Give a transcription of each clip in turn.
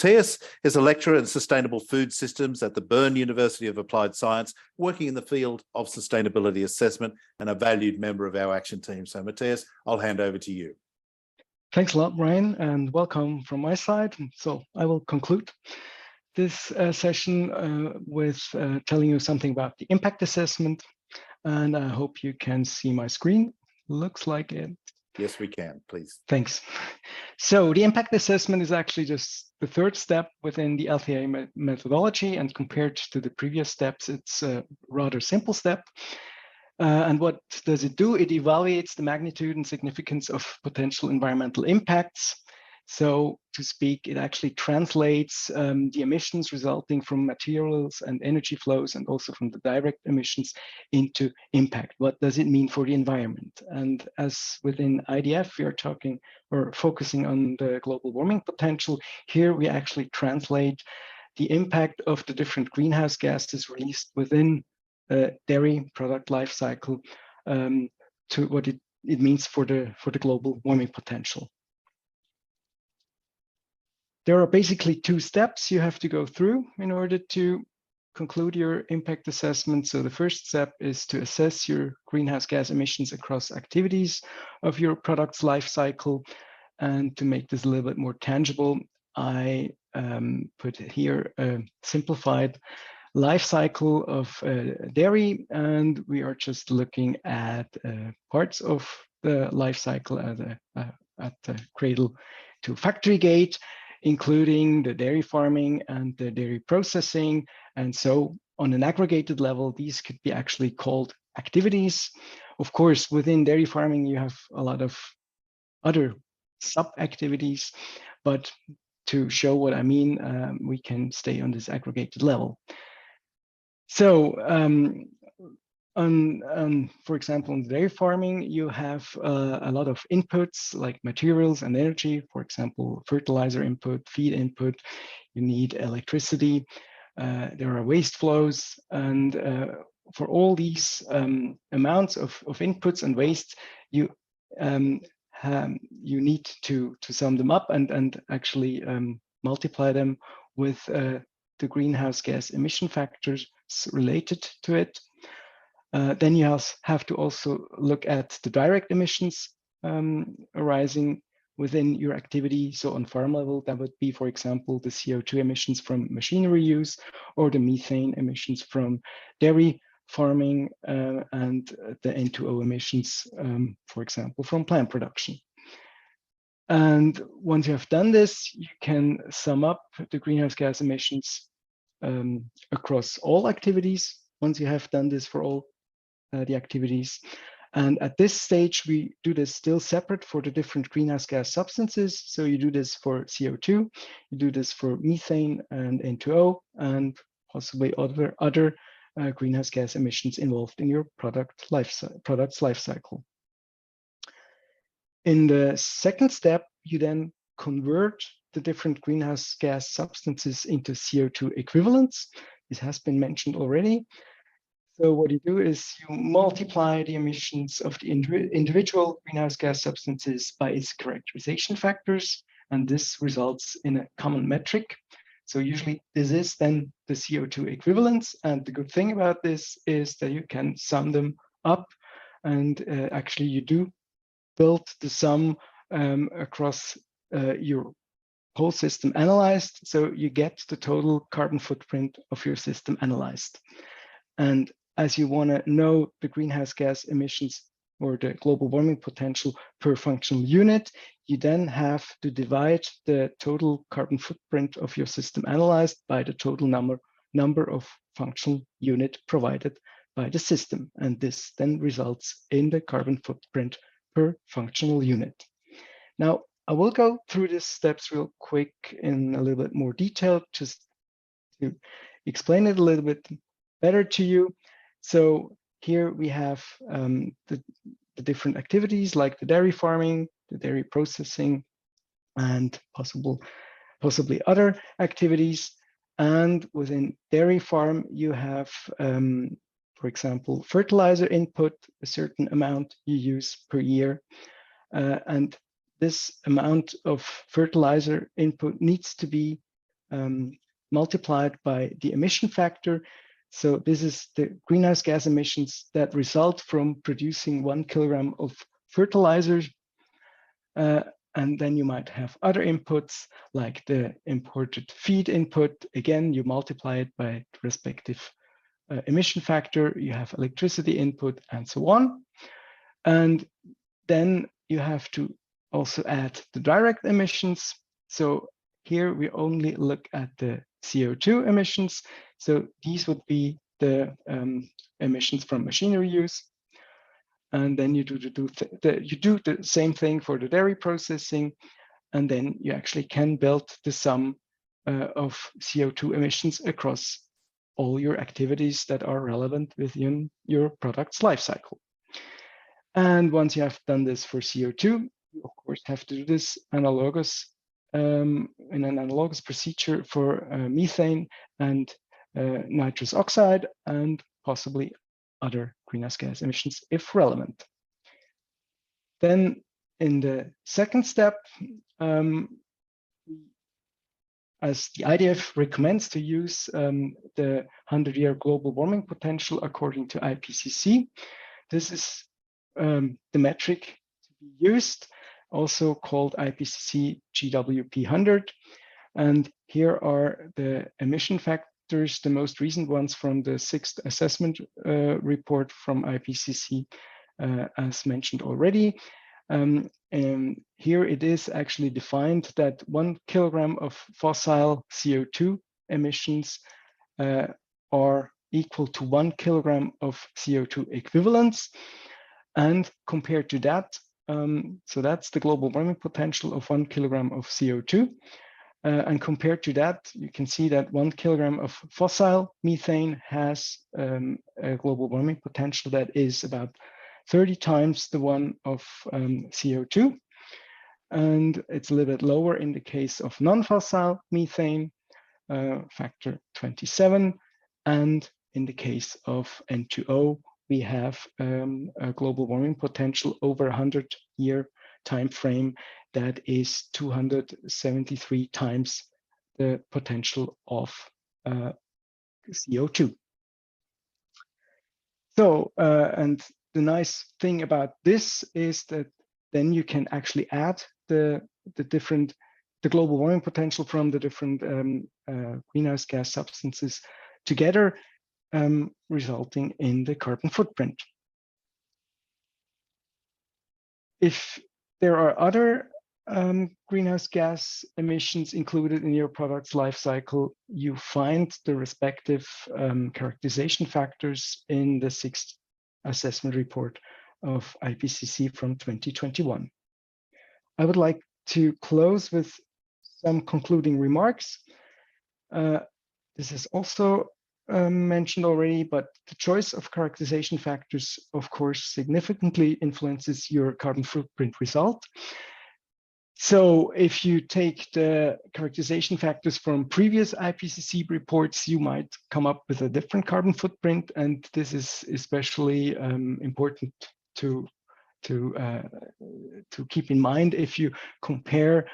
Matthias is a lecturer in sustainable food systems at the Bern University of Applied Science, working in the field of sustainability assessment and a valued member of our action team. So Matthias, I'll hand over to you. Thanks a lot, Brian, and welcome from my side. So I will conclude this session with telling you something about the impact assessment, and I hope you can see my screen. Looks like it. Yes, we can, please. Thanks. So the impact assessment is actually just the third step within the LTI methodology, and compared to the previous steps, it's a rather simple step. And what does it do? It evaluates the magnitude and significance of potential environmental impacts. So to speak, it actually translates the emissions resulting from materials and energy flows, and also from the direct emissions, into impact. What does it mean for the environment? And as within IDF, we are talking or focusing on the global warming potential. Here we actually translate the impact of the different greenhouse gases released within dairy product life cycle to what it means for the global warming potential. There are basically two steps you have to go through in order to conclude your impact assessment. So the first step is to assess your greenhouse gas emissions across activities of your product's life cycle. And to make this a little bit more tangible, I put here a simplified life cycle of dairy, and we are just looking at parts of the life cycle at the cradle to factory gate, including the dairy farming and the dairy processing. And so on an aggregated level, these could be actually called activities. Of course, within dairy farming, you have a lot of other sub-activities, but to show what I mean, we can stay on this aggregated level. So for example, in dairy farming, you have a lot of inputs like materials and energy, for example, fertilizer input, feed input, you need electricity, there are waste flows, and for all these amounts of inputs and waste, you need to sum them up and actually multiply them with the greenhouse gas emission factors related to it. Then you have to also look at the direct emissions arising within your activity. So on farm level, that would be, for example, the CO2 emissions from machinery use, or the methane emissions from dairy farming, and the N2O emissions, for example, from plant production. And once you have done this, you can sum up the greenhouse gas emissions across all activities, once you have done this for all the activities. And at this stage, we do this still separate for the different greenhouse gas substances. So you do this for CO2, you do this for methane and N2O, and possibly other greenhouse gas emissions involved in your product's life cycle. In the second step, you then convert the different greenhouse gas substances into CO2 equivalents. This has been mentioned already. So what you do is you multiply the emissions of the individual greenhouse gas substances by its characterization factors, and this results in a common metric. So usually this is then the CO2 equivalents, and the good thing about this is that you can sum them up, and actually you do build the sum across your whole system analyzed, so you get the total carbon footprint of your system analyzed. And as you want to know the greenhouse gas emissions or the global warming potential per functional unit, you then have to divide the total carbon footprint of your system analyzed by the total number of functional unit provided by the system. And this then results in the carbon footprint per functional unit. Now, I will go through these steps real quick in a little bit more detail, just to explain it a little bit better to you. So here we have the different activities like the dairy farming, the dairy processing, and possibly other activities. And within dairy farm, you have, for example, fertilizer input, a certain amount you use per year. And this amount of fertilizer input needs to be multiplied by the emission factor. So this is the greenhouse gas emissions that result from producing 1 kilogram of fertilizers. And then you might have other inputs like the imported feed input. Again, you multiply it by the respective emission factor. You have electricity input and so on. And then you have to also add the direct emissions. So here we only look at the CO2 emissions. So these would be the emissions from machinery use. And then you do the same thing for the dairy processing, and then you actually can build the sum of CO2 emissions across all your activities that are relevant within your product's life cycle. And once you have done this for CO2, you of course have to do this analogous in an analogous procedure for methane and nitrous oxide, and possibly other greenhouse gas emissions if relevant. Then in the second step, as the IDF recommends to use the 100-year global warming potential according to IPCC, this is the metric to be used, also called IPCC GWP 100. And here are the emission factors, the most recent ones from the 6th assessment report from IPCC, as mentioned already. And here it is actually defined that 1 kilogram of fossil CO2 emissions are equal to 1 kilogram of CO2 equivalents. And compared to that, so that's the global warming potential of 1 kilogram of CO2. And compared to that, you can see that 1 kilogram of fossil methane has a global warming potential that is about 30 times the one of CO2. And it's a little bit lower in the case of non-fossil methane, factor 27. And in the case of N2O, we have a global warming potential over a 100-year time frame that is 273 times the potential of CO2. So, and the nice thing about this is that then you can actually add the global warming potential from the different greenhouse gas substances together, resulting in the carbon footprint. If there are other greenhouse gas emissions included in your product's life cycle, you find the respective characterization factors in the 6th assessment report of IPCC from 2021. I would like to close with some concluding remarks. This is also mentioned already, but the choice of characterization factors, of course, significantly influences your carbon footprint result. So if you take the characterization factors from previous IPCC reports, you might come up with a different carbon footprint, and this is especially important to keep in mind if you compare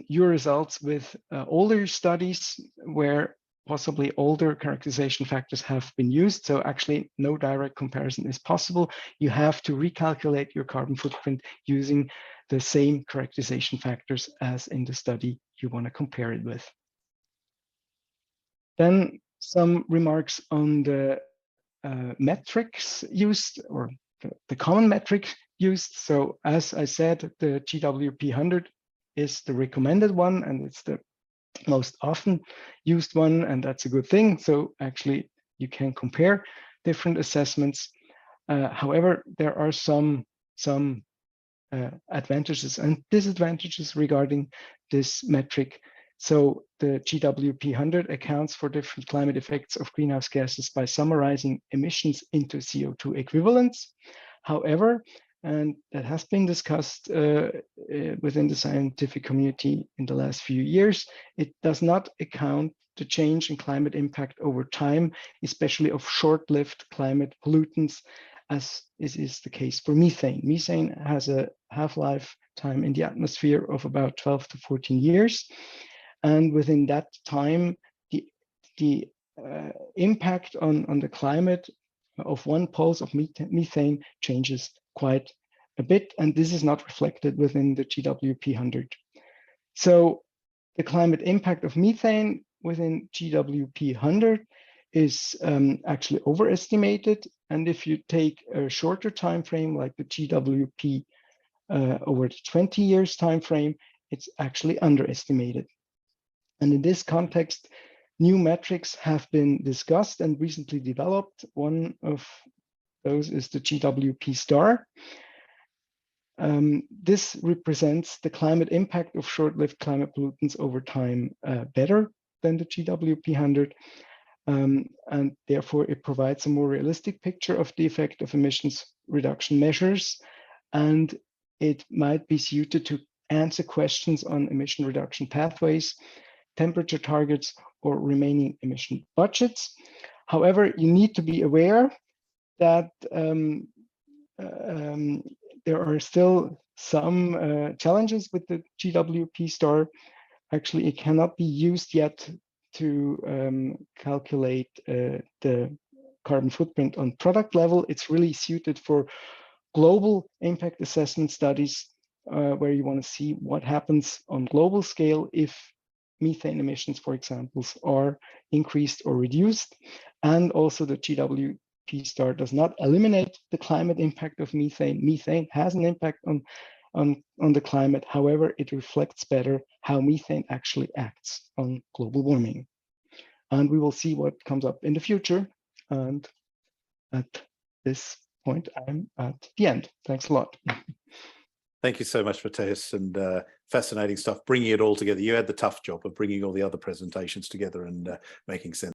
your results with older studies where possibly older characterization factors have been used. So actually no direct comparison is possible. You have to recalculate your carbon footprint using the same characterization factors as in the study you want to compare it with. Then some remarks on the metrics used, or the common metric used. So as I said, the GWP 100 is the recommended one, and it's the most often used one, and that's a good thing. So actually you can compare different assessments. However, there are some advantages and disadvantages regarding this metric. So the GWP 100 accounts for different climate effects of greenhouse gases by summarizing emissions into CO2 equivalents. However, and that has been discussed within the scientific community in the last few years, it does not account the change in climate impact over time, especially of short-lived climate pollutants, as is the case for methane. Methane has a half-life time in the atmosphere of about 12 to 14 years. And within that time, the impact on the climate of one pulse of methane changes quite a bit, and this is not reflected within the GWP 100. So the climate impact of methane within GWP 100 is actually overestimated, and if you take a shorter time frame like the GWP over the 20 years time frame, it's actually underestimated. And in this context, new metrics have been discussed and recently developed. One of those is the GWP star. This represents the climate impact of short-lived climate pollutants over time better than the GWP 100. And therefore, it provides a more realistic picture of the effect of emissions reduction measures. And it might be suited to answer questions on emission reduction pathways, temperature targets, or remaining emission budgets. However, you need to be aware that there are still some challenges with the GWP star. Actually, it cannot be used yet to calculate the carbon footprint on product level. It's really suited for global impact assessment studies where you want to see what happens on global scale if methane emissions, for example, are increased or reduced. And also the GWP star does not eliminate the climate impact of methane. Methane has an impact on the climate. However, it reflects better how methane actually acts on global warming. And we will see what comes up in the future. And at this point, I'm at the end. Thanks a lot. Thank you so much, Matthias, and fascinating stuff, bringing it all together. You had the tough job of bringing all the other presentations together and making sense.